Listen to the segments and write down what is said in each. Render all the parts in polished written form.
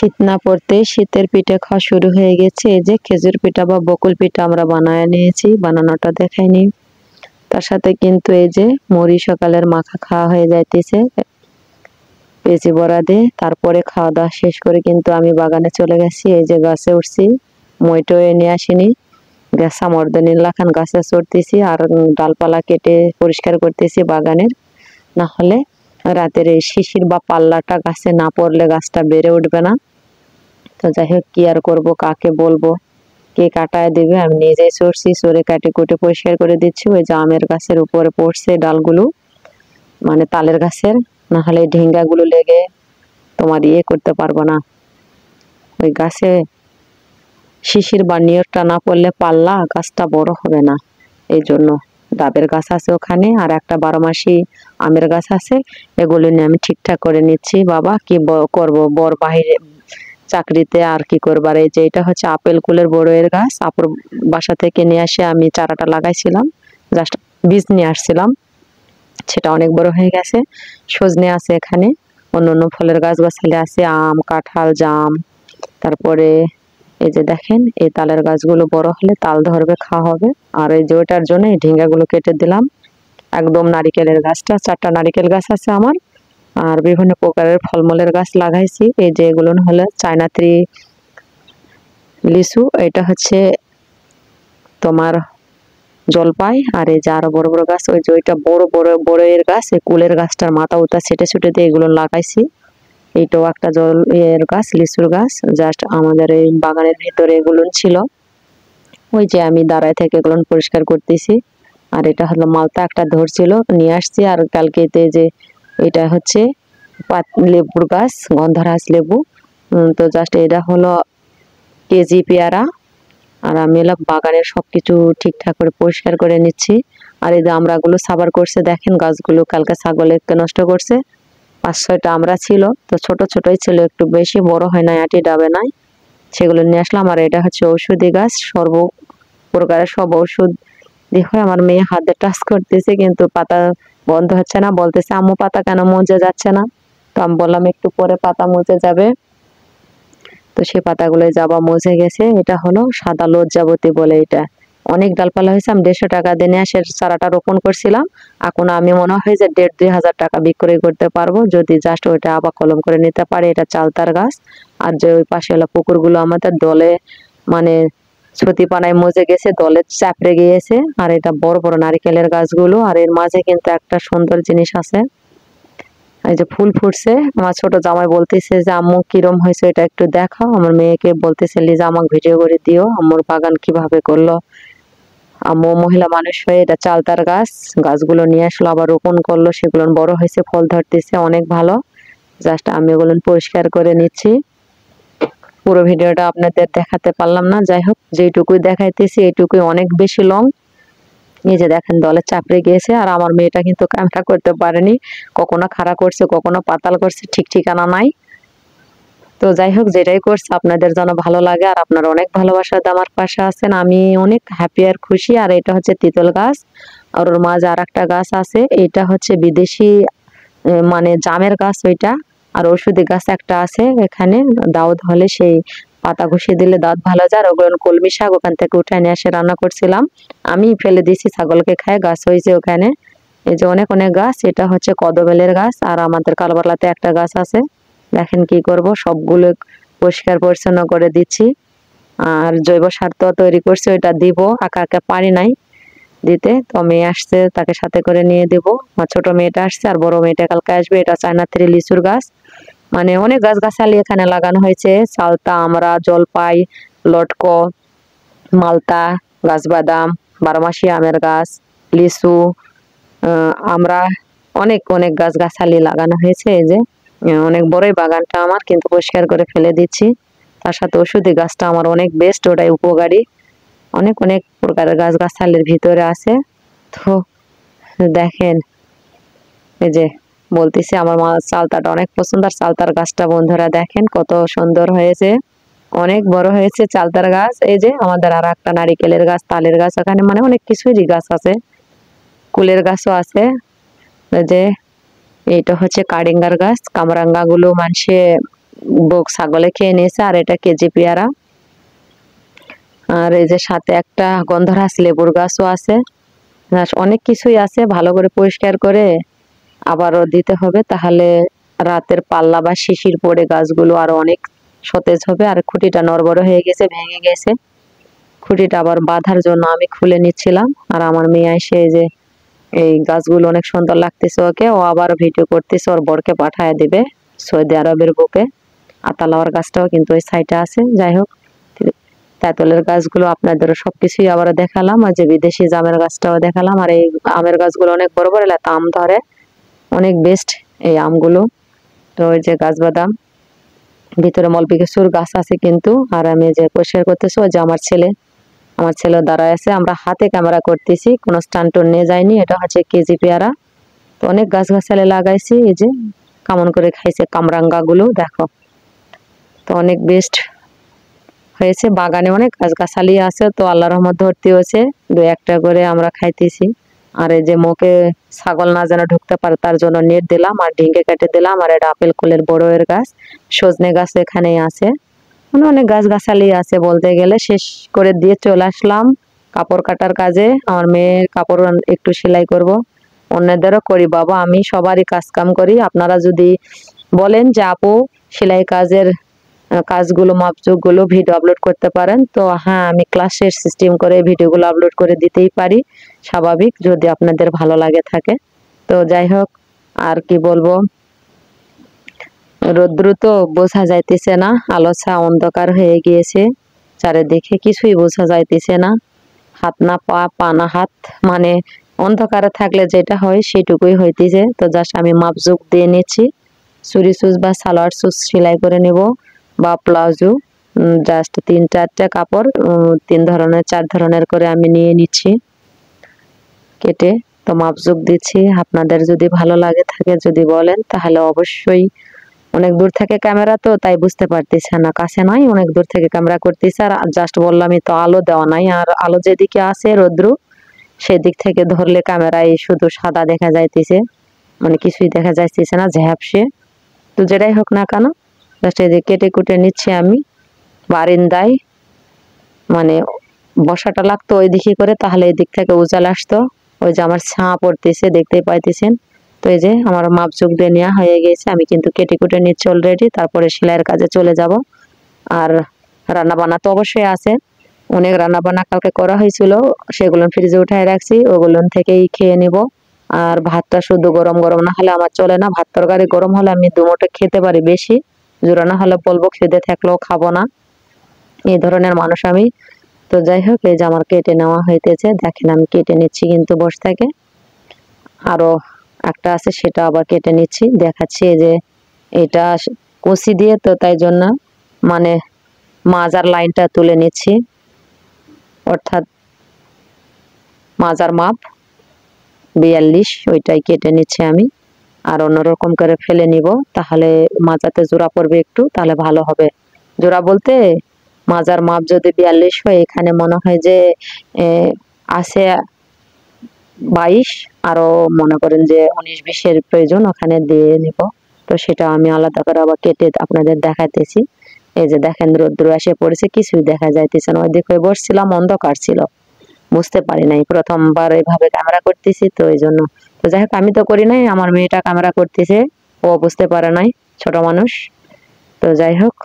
শীত না পড়তেই শীতের পিঠে খাওয়া শুরু হয়ে গেছে। এই যে খেজুর পিঠা বা বকুল পিঠা আমরা বানায় নিয়েছি, বানানোটা দেখাইনি। তার সাথে কিন্তু এই যে মুড়ি সকালের মাখা খাওয়া হয়ে যাইতেছে পেঁচি বড়া দিয়ে। তারপরে খাওয়া দাওয়া শেষ করে কিন্তু আমি বাগানে চলে গেছি। এই যে গাছে উঠছি, মইটো নিয়ে আসিনি, গেছা মর্দনি লাখান গাছে চড়তেছি আর ডালপালা কেটে পরিষ্কার করতেছি বাগানের। না হলে রাতের এই শিশির বা পাল্লাটা গাছে না পড়লে গাছটা বেড়ে উঠবে না। তো যাই হোক, কি আর করবো, কাকে বলবো, কে কাটায় দিবে, আমি নিজেই চড়ছি, চড়ে কাটে কুটে পরিষ্কার করে দিচ্ছি। ওই যে আমের গাছের উপরে পড়ছে ডালগুলো, মানে তালের গাছের, না হলে ঢেঙ্গাগুলো লেগে তোমার করতে পারবো না। ওই গাছে শিশির বা নিয়রটা না পড়লে পাল্লা গাছটা বড় হবে না। এই জন্য ডাবের গাছ আছে ওখানে, আর একটা 12 মাসি আমের গাছ আছে, এগুলো নিয়ে আমি ঠিকঠাক করে নিচ্ছি। বাবা কি করব, বর বাহিরে চাকরিতে, আর কি করবার। এই যে এটা হচ্ছে আপেল কুলের বড়ের গাছ, আপুর বাসা থেকে নিয়ে আসে আমি চারাটা লাগাইছিলাম, জাস্ট বীজ নিয়ে আসছিলাম, সেটা অনেক বড় হয়ে গেছে। সজনে আছে এখানে, অন্য অন্য ফলের গাছ গাছালি আছে, আম, কাঁঠাল, জাম। তারপরে এই যে দেখেন, এই তালের গাছগুলো বড় হলে তাল ধরবে, খাওয়া হবে। আর এই যে ওটার জন্য এই ঢেঙ্গাগুলো কেটে দিলাম। একদম নারিকেলের গাছটা, 4টা নারিকেল গাছ আছে আমার, আর বিভিন্ন প্রকারের ফলমূলের গাছ লাগাইছি। এই যে এগুলো হলো চায়নাত্রী লিচু, এটা হচ্ছে তোমার জলপাই। আর এই যে আরো বড় বড় গাছ, ওই যে ওইটা বড় বড় বড়ের গাছ, এই কুলের গাছটার মাথা উতা ছেটে ছুটে দিয়ে এগুলো লাগাইছি। এইটাও একটা গাছ, লিচুর গাছ, জাস্ট আমাদের এই বাগানের ভিতরে এগুলো ছিল। ওই যে আমি দাঁড়ায় থেকে এগুলো পরিষ্কার করতেছি। আর এটা হলো মালতা, একটা ধরছিল, নিয়ে আসছি। আর কালকেতে যে এটা হচ্ছে লেবুর গাছ, গন্ধরাজ লেবু। তো জাস্ট এটা হলো কেজি পেয়ারা। আর আমি এলাম বাগানের সবকিছু ঠিকঠাক করে পরিষ্কার করে নিচ্ছি। আর এই যে আমড়াগুলো সাবার করছে, দেখেন গাছগুলো কালকে ছাগলে নষ্ট করছে। 5-6টা আমরা ছিল, তো ছোট ছোটই ছিল, একটু বেশি বড় হয় নাই, আটি ডাবে নাই, সেগুলো নিয়ে আসলাম। আর এটা হচ্ছে ঔষধি গাছ, সর্ব প্রকারের সব ঔষধ দেখো। আমার মেয়ে হাতে টাচ করতেছে কিন্তু পাতা বন্ধ হচ্ছে না, বলতেছে আম্মু পাতা কেন মজে যাচ্ছে না। তো আমি বললাম একটু পরে পাতা মজে যাবে। তো সেই পাতাগুলো যাবা মজে গেছে। এটা হলো সাদা লজ্জাবতী বলে, এটা অনেক ডালপালা হয়েছে। আমি 150 টাকা দিয়ে নিয়ে চারাটা রোপণ করছিলাম। এখন আমি মনে হয় যে 1.5-2 হাজার টাকা বিক্রয় করতে পারবো, যদি জাস্ট ওইটা আবার কলম করে নিতে পারে। এটা চালতার গাছ। আর যে ওই পাশে হলো পুকুরগুলো আমাদের দলে, মানে ছতি পানায় মজে গেছে, দলে চাপড়ে গিয়েছে। আর এটা বড় বড় নারিকেলের গাছগুলো। আর এর মাঝে কিন্তু একটা সুন্দর জিনিস আছে, এই যে ফুল ফুটছে। আমার ছোট জামাই বলতেছে যে আম্মু কিরম হয়েছে এটা একটু দেখাও। আমার মেয়েকে বলতেছে লিজা আমাকে ভিডিও করে দিও, আম্মুর বাগান কিভাবে করলো। আম্মু মহিলা মানুষ হয়ে এটা চালতার গাছ, গাছগুলো নিয়ে আসলো, আবার রোপণ করলো, সেগুলো বড় হয়েছে, ফল ধরতেছে, অনেক ভালো। জাস্ট আমি ওগুলো পরিষ্কার করে নিচ্ছি। পুরো ভিডিওটা আপনাদের দেখাতে পারলাম না, যাই হোক যেটুকুই দেখাইতেছি এইটুকুই অনেক বেশি লং। এই যে দেখেন দলে চাপড়ে গিয়েছে। আর আমার মেয়েটা কিন্তু ক্যামেরা করতে পারেনি, কখনো খাড়া করছে, কখনো পাতাল করছে, ঠিক ঠিকানা নাই। তো যাই হোক, যেটাই করছে আপনাদের যেন ভালো লাগে, আর আপনারা অনেক ভালোবাসা দিয়ে আমার পাশে আছেন, আমি অনেক হ্যাপি আর খুশি। আর এটা হচ্ছে তিতল গাছ, আর ওর মাঝে আর একটা গাছ আছে, এটা হচ্ছে বিদেশি মানে জামের গাছ ওইটা। আর ওষুধি গাছ একটা আছে এখানে, দাউদ হলে সেই পাতা ঘষিয়ে দিলে দাঁত ভালো যায়। আর ওগুলো কলমি শাক ওখান থেকে উঠে নিয়ে এসে রান্না করছিলাম, আমি ফেলে দিয়েছি, ছাগলকে খায়, গাছ হয়েছে ওখানে। এই যে অনেক অনেক গাছ, এটা হচ্ছে কদবেলের গাছ। আর আমাদের কালবালাতে একটা গাছ আছে, দেখেন কি করব, সবগুলো পরিষ্কার পরিচ্ছন্ন করে দিচ্ছি। আর জৈব সার তো তৈরি করছি, ওইটা দিব, একা একা পারি নাই দিতে। তো মেয়ে আসছে, তাকে সাথে করে নিয়ে দেব। আমার ছোট মেয়েটা আসছে, আর বড় মেয়েটা কালকে আসবে। এটা চায়নাত্রী লিচুর গাছ, মানে অনেক গাছ গাছালি এখানে লাগানো হয়েছে, চালতা, আমড়া, জলপাই, লটক, মালতা, গাছবাদাম, 12 মাসি আমের গাছ, লিচু, আমরা অনেক অনেক গাছ গাছালি লাগানো হয়েছে। এই যে অনেক বড়ই বাগানটা আমার, কিন্তু পরিষ্কার করে ফেলে দিচ্ছি। তার সাথে ওষুধি গাছটা আমার অনেক বেস্ট, ওটাই উপকারী। অনেক অনেক প্রকারের গাছ গাছালির ভিতরে আছে। তো দেখেন, এই যে বলতেছি আমার মা চালতাটা অনেক পছন্দ। আর চালতার গাছটা বন্ধুরা দেখেন কত সুন্দর হয়েছে, অনেক বড় হয়েছে চালতার গাছ। এই যে আমাদের আর একটা নারিকেলের গাছ, তালের গাছ, ওখানে মানে অনেক কিছুরই গাছ আছে, কুলের গাছও আছে। এই যে এইটা হচ্ছে কাড়িঙ্গার গাছ, কামরাঙ্গা গুলো মানুষে বক ছাগলে খেয়ে নিয়েছে। আর এটা কেজি পেয়ারা। আর এই যে সাথে একটা গন্ধরাজ লেবুর গাছও আছে। অনেক কিছুই আছে, ভালো করে পরিষ্কার করে আবারও দিতে হবে, তাহলে রাতের পাল্লা বা শিশির পড়ে গাছগুলো আরো অনেক সতেজ হবে। আর খুঁটিটা নড়বড় হয়ে গেছে, ভেঙে গেছে। খুঁটিটা আবার বাঁধার জন্য আমি খুলে নিচ্ছিলাম। আর আমার মেয়ে এসে যে এই গাছগুলো অনেক সুন্দর লাগতেছে ওকে, ও আবার ভিডিও করতেছে, ওর বরকে পাঠায় দিবে সৌদি আরবের বুকে। আতালাওয়ার গাছটাও কিন্তু ওই সাইডে আছে। যাই হোক, তেঁতুলের গাছগুলো আপনাদেরও সবকিছুই আবার দেখালাম, আর যে বিদেশি জামের গাছটাও দেখালাম। আর এই আমের গাছগুলো অনেক বড় বড়, এলাকা আম ধরে, অনেক বেস্ট এই আমগুলো। তো ওই যে গাছ বাদাম, ভিতরে মলপি কিছুর গাছ আছে কিন্তু। আর আমি যে পরিষ্কার করতেছি, ওই যে আমার ছেলে দাঁড়ায় আছে। আমরা হাতে ক্যামেরা করতেছি, কোনো স্টান্ট নিয়ে যায়নি। এটা হচ্ছে কেজি পেয়ারা। তো অনেক গাছগাছালি লাগাইছি। এই যে কেমন করে খাইছে কামরাঙ্গা গুলো দেখো। তো অনেক বেস্ট হয়েছে। বাগানে অনেক গাছগাছালি আছে, তো আল্লাহর রহমত ভর্তি হয়েছে। দু একটা করে আমরা খাইতেছি। আর এই যে মুখে ছাগল না যেন ঢুকতে পারে তার জন্য নেট দিলাম, আর ঢিঙ্গে কেটে দিলাম। আর এটা আপেল কুলের বড়ের গাছ, সজনে গাছ এখানেই আছে। মানে অনেক গাছগাছালি আছে বলতে গেলে। শেষ করে দিয়ে চলে আসলাম কাপড় কাটার কাজে। আমার মেয়ের কাপড় একটু সেলাই করব, অন্যদেরও করি বাবা, আমি সবারই কাজ কাম করি। আপনারা যদি বলেন যে আপু সেলাই কাজের কাজগুলো মাপজোকগুলো ভিডিও আপলোড করতে পারেন, তো হ্যাঁ, আমি ক্লাসের সিস্টেম করে ভিডিওগুলো আপলোড করে দিতেই পারি, স্বাভাবিক, যদি আপনাদের ভালো লাগে থাকে। তো যাই হোক, আর কি বলবো, রৌদ্র তো বোঝা যাইতেছে না, আলো ছা অন্ধকার হয়ে গিয়েছে, চারিদিকে কিছুই বোঝা যাইতেছে না। হাত না পা, পা না হাত, মানে অন্ধকারে থাকলে যেটা হয় সেটুকুই হইতেছে। তো জাস্ট আমি মাপজোক দিয়ে নিচ্ছি। চুরি সুচ বা সালোয়ার সুচ সেলাই করে নেব, বা প্লাজো। জাস্ট 3-4টা কাপড় 3 ধরনের 4 ধরনের করে আমি নিয়ে নিচ্ছি কেটে। তো মাপজোক দিচ্ছি। আপনাদের যদি ভালো লাগে থাকে যদি বলেন, তাহলে অবশ্যই। অনেক দূর থেকে ক্যামেরা, তো তাই বুঝতে পারতেছে না, কাছে নাই, অনেক দূর থেকে ক্যামেরা করতেছে। আর জাস্ট বললামই তো, আলো দেওয়া নাই। আর আলো যেদিকে আছে রৌদ্র, সেদিক থেকে ধরলে ক্যামেরায় শুধু সাদা দেখা যাইতেছে, মানে কিছুই দেখা যাইতেছে না, ঝাপসে। তো যেটাই হোক না কেন, জাস্ট এই যে কেটে কুটে নিচ্ছি আমি বারিন্দায়। মানে বসাটা লাগতো ওই দিকে করে, তাহলে এই দিক থেকে উজাল আসতো। ওই যে আমার ছাঁ পড়তেছে, দেখতেই পাইতেছেন। তো এই যে আমার মাপজোক দিয়ে নেওয়া হয়ে গেছে, আমি কিন্তু কেটে কুটে নিচ্ছি অলরেডি। তারপরে সেলাইয়ের কাজে চলে যাব। আর রান্না বান্না তো অবশ্যই আছে, অনেক রান্না বান্না কালকে করা হয়েছিল, সেগুলো ফ্রিজে উঠায় রাখছি, ওগুলো থেকেই খেয়ে নিব। আর ভাতটা শুধু গরম গরম না হলে আমার চলে না। ভাত তরকারি গরম হলে আমি দুমুঠো খেতে পারি বেশি, জোড়া না হলে বলবো খিদে থাকলেও খাবো না, এই ধরনের মানুষ আমি। তো যাই হোক, এই যে আমার কেটে নেওয়া হইতেছে, দেখেন আমি কেটে নিচ্ছি কিন্তু বস থেকে। আরো একটা আছে, সেটা আবার কেটে নিচ্ছি, দেখাচ্ছি। এই যে এটা কষি দিয়ে, তো তাই জন্য মানে মাজার লাইনটা তুলে নিচ্ছি, অর্থাৎ মাজার মাপ 42, ওইটাই কেটে নিচ্ছি আমি। আর অন্যরকম করে ফেলে নিব, তাহলে মাজাতে জোড়া পড়বে একটু, তাহলে ভালো হবে। জোড়া বলতে মাজার মাপ যদি 42 হয়, এখানে মনে হয় যে আছে 22, আরো মনে করেন যে 19-20-এর প্রয়োজন, ওখানে দিয়ে নিব। তো সেটা আমি আলাদা করে আবার কেটে আপনাদের দেখাইতেছি। এই যে দেখেন রৌদ্র এসে পড়েছে, কিছুই দেখা যাইতেছে না। ওই দিকে বসছিলাম, অন্ধকার ছিল, বুঝতে পারি নাই, প্রথমবার এভাবে ক্যামেরা করতেছি, তো এই জন্য। তো যাই হোক, আমি তো করি নাই, আমার মেয়েটা ক্যামেরা করতেছে, ও বুঝতে পারে নাই, ছোট মানুষ। তো যাই হোক,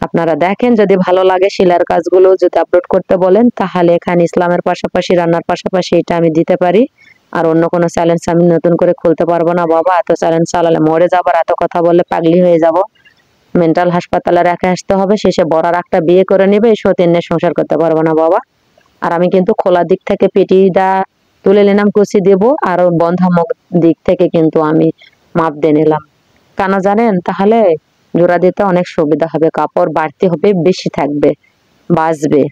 আপনারা দেখেন, যদি ভালো লাগে সেলাইয়ের কাজগুলো যদি আপলোড করতে বলেন, তাহলে এখানে ইসলামের পাশাপাশি, রান্নার পাশাপাশি এটা আমি দিতে পারি। আর অন্য কোনো চ্যালেঞ্জ আমি নতুন করে খুলতে পারবো না বাবা, এত চ্যালেঞ্জ চালালে মরে যাবার, এত কথা বললে পাগলি হয়ে যাব, মেন্টাল হাসপাতালে রেখে আসতে হবে, শেষে বড়ার একটা বিয়ে করে নেবে, এই সতীন নিয়ে সংসার করতে পারবো না বাবা। আর আমি কিন্তু খোলা দিক থেকে পেটিটা তুলে নিলাম, কুচি দেব, আর বন্ধ মুখ দিক থেকে কিন্তু আমি মাপ দিয়ে নিলাম। কেন জানেন? তাহলে জোড়া দিতে অনেক সুবিধা হবে, কাপড় বাড়তি হবে, বেশি থাকবে, বাঁচবে।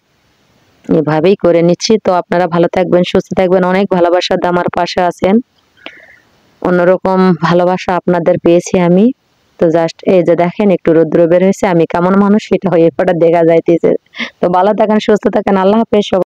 এভাবেই করে নিচ্ছি। তো আপনারা ভালো থাকবেন, সুস্থ থাকবেন, অনেক ভালোবাসা দিয়ে আমার পাশে আছেন, অন্যরকম ভালোবাসা আপনাদের পেয়েছি আমি। তো জাস্ট এই যে দেখেন, একটু রৌদ্র বের হয়েছে, আমি কেমন মানুষ সেটা হয়ে পড়া দেখা যাইতেছে। তো ভালো থাকেন, সুস্থ থাকেন, আল্লাহ হাফেজ।